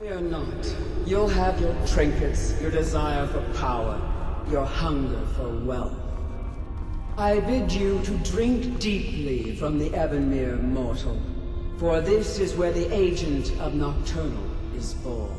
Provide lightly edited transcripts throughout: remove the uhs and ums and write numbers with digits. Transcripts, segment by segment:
Fear not. You'll have your trinkets, your desire for power, your hunger for wealth. I bid you to drink deeply from the Ebonmere mortal, for this is where the agent of Nocturnal is born.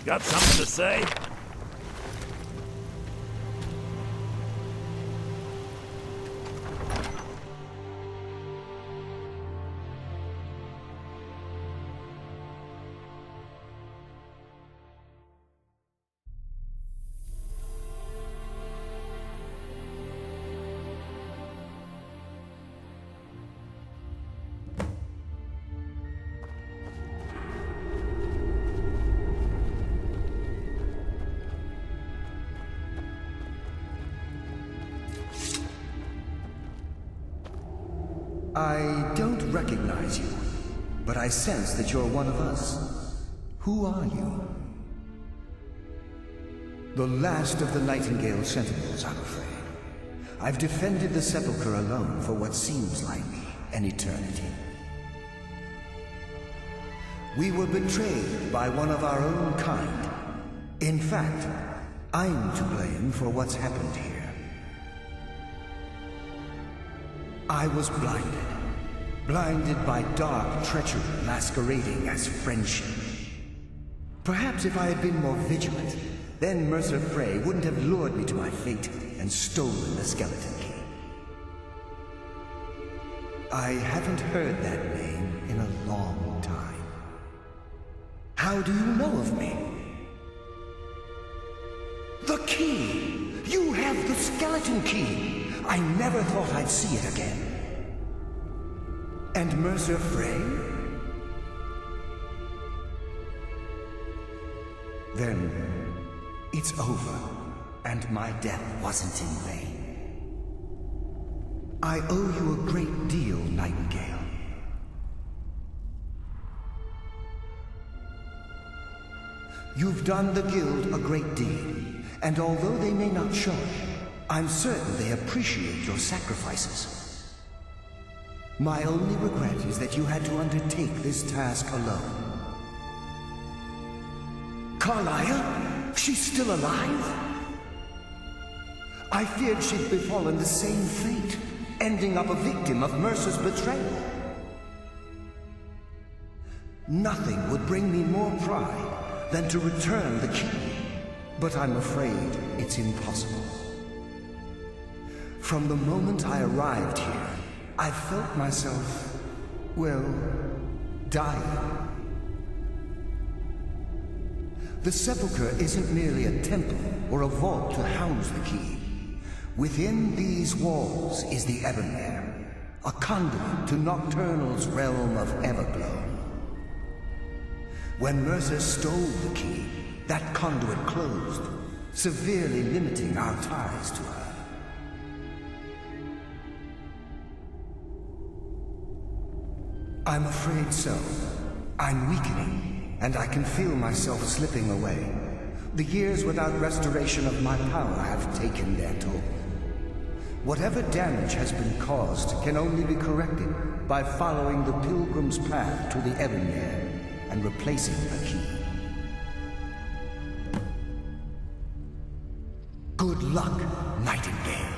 Got something to say? I don't recognize you, but I sense that you're one of us. Who are you? The last of the Nightingale Sentinels, I'm afraid. I've defended the Sepulchre alone for what seems like an eternity. We were betrayed by one of our own kind. In fact, I'm to blame for what's happened here. I was blinded by dark treachery masquerading as friendship. Perhaps if I had been more vigilant, then Mercer Frey wouldn't have lured me to my fate and stolen the skeleton key. I haven't heard that name in a long time. How do you know of me? The key! You have the skeleton key! I never thought I'd see it again. And Mercer Frey? Then it's over, and my death wasn't in vain. I owe you a great deal, Nightingale. You've done the Guild a great deed, and although they may not show it, I'm certain they appreciate your sacrifices. My only regret is that you had to undertake this task alone. Carlia? She's still alive? I feared she'd befallen the same fate, ending up a victim of Mercer's betrayal. Nothing would bring me more pride than to return the key, but I'm afraid it's impossible. From the moment I arrived here, I felt myself, well, dying. The Sepulchre isn't merely a temple or a vault to house the key. Within these walls is the Ebonmere, a conduit to Nocturnal's realm of Everglow. When Mercer stole the key, that conduit closed, severely limiting our ties to her. I'm afraid so. I'm weakening, and I can feel myself slipping away. The years without restoration of my power have taken their toll. Whatever damage has been caused can only be corrected by following the Pilgrim's path to the Ebonmere and replacing the key. Good luck, Nightingale.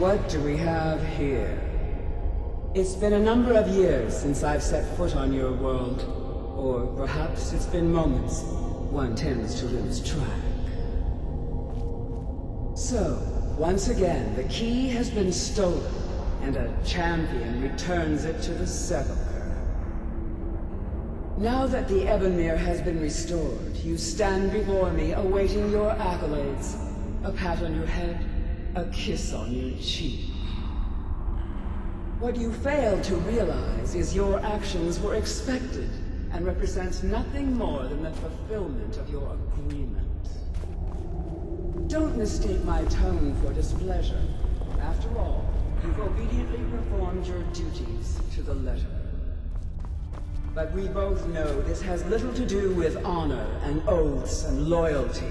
What do we have here? It's been a number of years since I've set foot on your world. Or perhaps it's been moments. One tends to lose track. So, once again, the key has been stolen, and a champion returns it to the sepulchre. Now that the Ebonmere has been restored, you stand before me awaiting your accolades. A pat on your head, a kiss on your cheek. What you fail to realize is your actions were expected and represent nothing more than the fulfillment of your agreement. Don't mistake my tone for displeasure. After all, you've obediently performed your duties to the letter. But we both know this has little to do with honor and oaths and loyalty.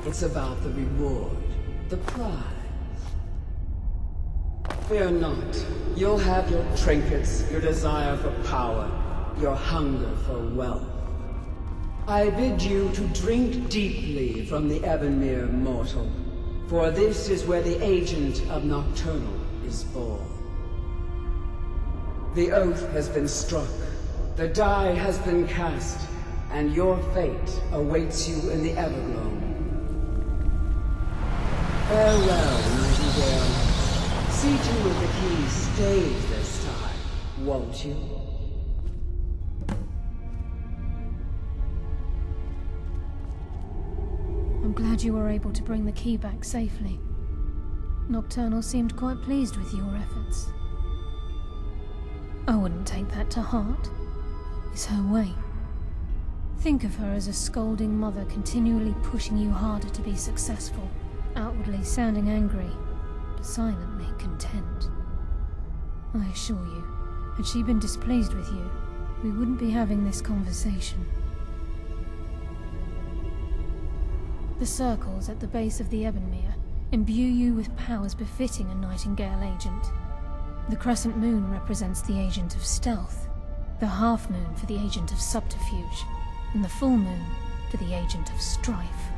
It's about the reward, the prize. Fear not. You'll have your trinkets, your desire for power, your hunger for wealth. I bid you to drink deeply from the Ebonmere mortal, for this is where the agent of Nocturnal is born. The oath has been struck, the die has been cast, and your fate awaits you in the Evergloam. Farewell, Nightingale. See to it the key stays this time, won't you? I'm glad you were able to bring the key back safely. Nocturnal seemed quite pleased with your efforts. I wouldn't take that to heart. It's her way. Think of her as a scolding mother continually pushing you harder to be successful, outwardly sounding angry, silently content. I assure you, had she been displeased with you, we wouldn't be having this conversation. The circles at the base of the Ebonmere imbue you with powers befitting a Nightingale agent. The crescent moon represents the agent of stealth, the half moon for the agent of subterfuge, and the full moon for the agent of strife.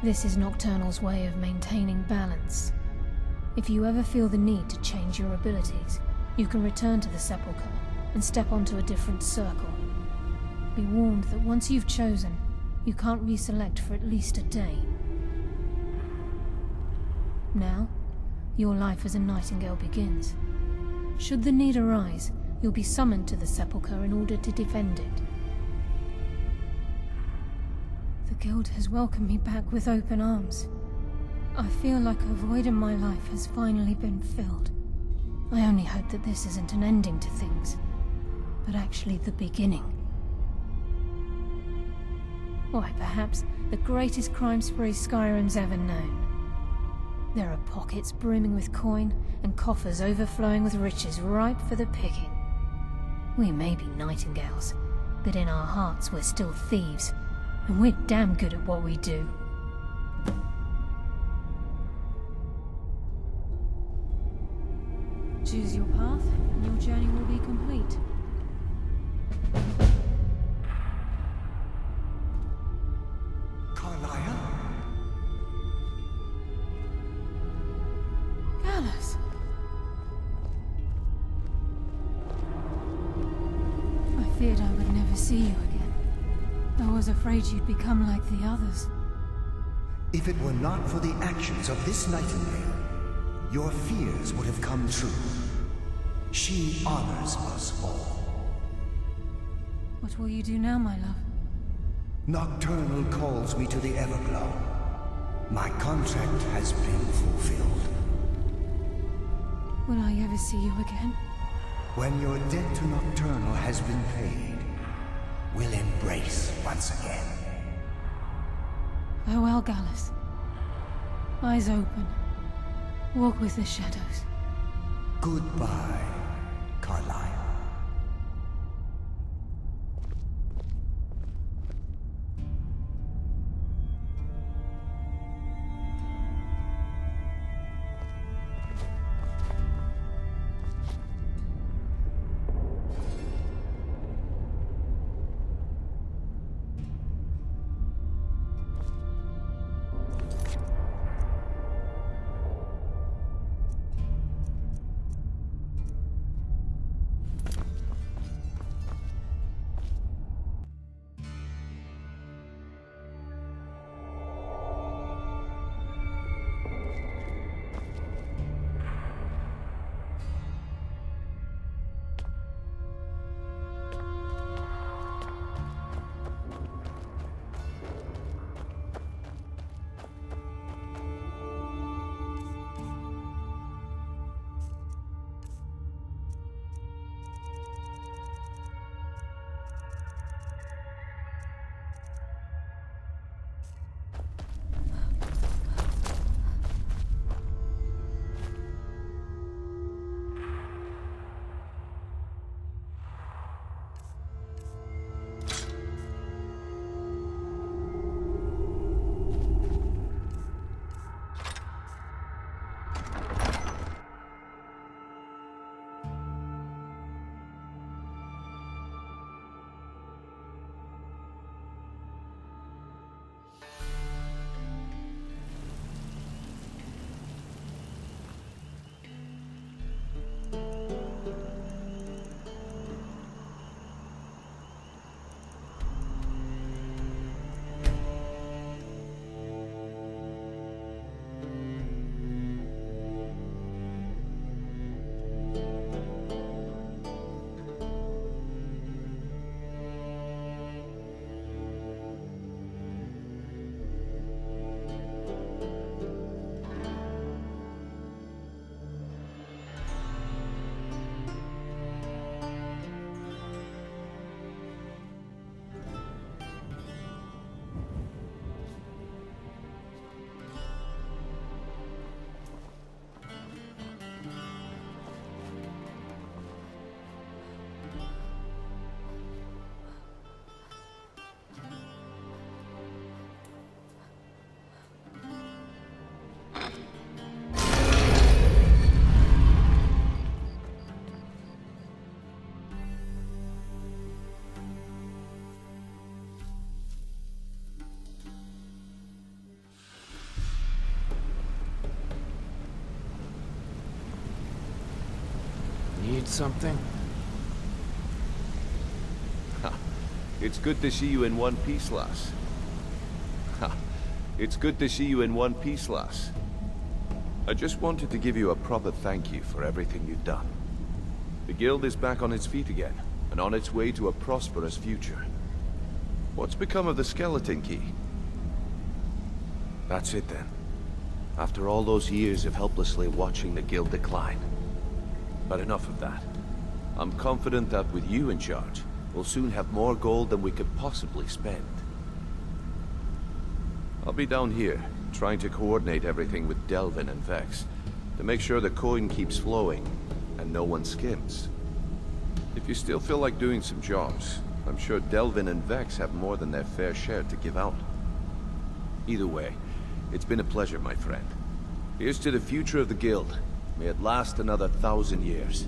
This is Nocturnal's way of maintaining balance. If you ever feel the need to change your abilities, you can return to the sepulchre and step onto a different circle. Be warned that once you've chosen, you can't reselect for at least a day. Now, your life as a Nightingale begins. Should the need arise, you'll be summoned to the sepulchre in order to defend it. The Guild has welcomed me back with open arms. I feel like a void in my life has finally been filled. I only hope that this isn't an ending to things, but actually the beginning. Why, perhaps the greatest crime spree Skyrim's ever known. There are pockets brimming with coin, and coffers overflowing with riches ripe for the picking. We may be Nightingales, but in our hearts we're still thieves, and we're damn good at what we do. Choose your path, and your journey will be complete. never see you again. I was afraid you'd become like the others. If it were not for the actions of this nightingale, your fears would have come true. She honors us all. What will you do now, my love? Nocturnal calls me to the Everglow. My contract has been fulfilled. Will I ever see you again? When your debt to Nocturnal has been paid, we'll embrace once again. Farewell, Gallus. Eyes open. Walk with the shadows. Goodbye, Carlyle. Need something? Ha. It's good to see you in one piece, lass. Ha. It's good to see you in one piece, lass. I just wanted to give you a proper thank you for everything you've done. The guild is back on its feet again, and on its way to a prosperous future. What's become of the skeleton key? That's it then. After all those years of helplessly watching the guild decline. But enough of that. I'm confident that with you in charge, we'll soon have more gold than we could possibly spend. I'll be down here, trying to coordinate everything with Delvin and Vex, to make sure the coin keeps flowing, and no one skims. If you still feel like doing some jobs, I'm sure Delvin and Vex have more than their fair share to give out. Either way, it's been a pleasure, my friend. Here's to the future of the guild. May it last another 1,000 years.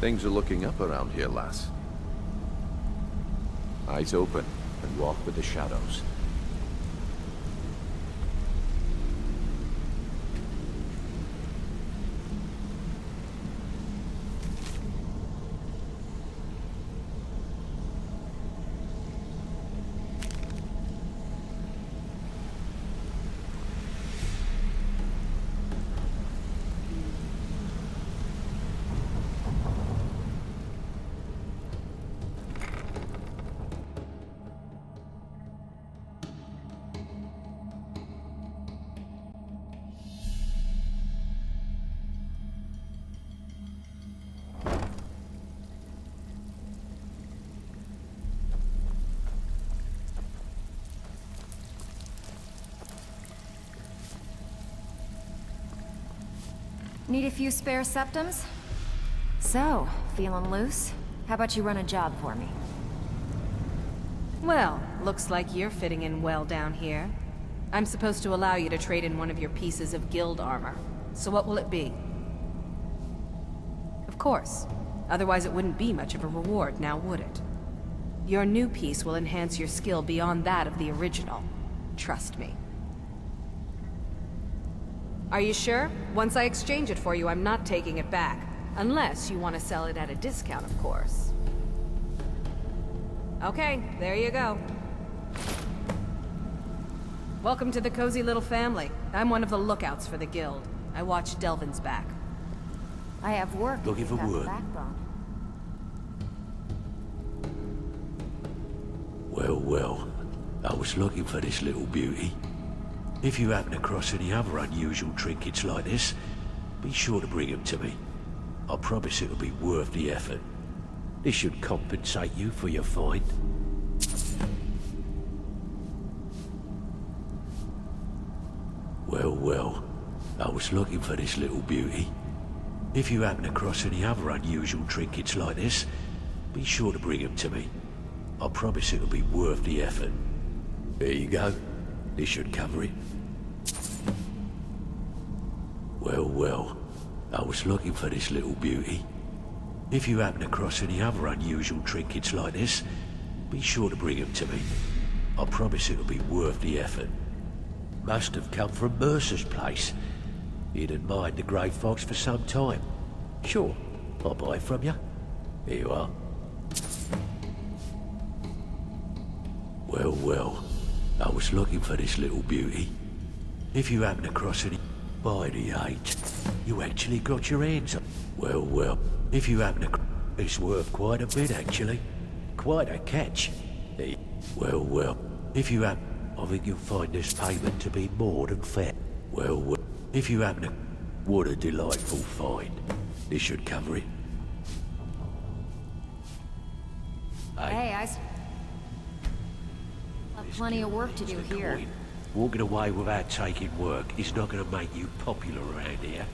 Things are looking up around here, lass. Eyes open and walk with the shadows. Need a few spare septums? So, feeling loose? How about you run a job for me? Well, looks like you're fitting in well down here. I'm supposed to allow you to trade in one of your pieces of guild armor. So what will it be? Of course. Otherwise it wouldn't be much of a reward, now would it? Your new piece will enhance your skill beyond that of the original. Trust me. Are you sure? Once I exchange it for you, I'm not taking it back. Unless you want to sell it at a discount, of course. Okay, there you go. Welcome to the cozy little family. I'm one of the lookouts for the guild. I watch Delvin's back. I have work. Looking for wood. Well, I was looking for this little beauty. If you happen across any other unusual trinkets like this, be sure to bring them to me. I promise it'll be worth the effort. This should compensate you for your find. Well, I was looking for this little beauty. If you happen across any other unusual trinkets like this, be sure to bring them to me. I promise it'll be worth the effort. There you go. This should cover it. Well, I was looking for this little beauty. If you happen across any other unusual trinkets like this, be sure to bring them to me. I promise it'll be worth the effort. Must have come from Mercer's place. He'd admired the grey fox for some time. Sure, I'll buy it from you. Here you are. Well, I was looking for this little beauty. If you happen across any... By the 8, you actually got your hands on... Well, if you happen to... It's worth quite a bit, actually. Quite a catch. Well, if you happen... I think you'll find this payment to be more than fair. Well, if you happen to... What a delightful find. This should cover it. Hey, I... Plenty of work to do here. Walking away without taking work is not going to make you popular around here.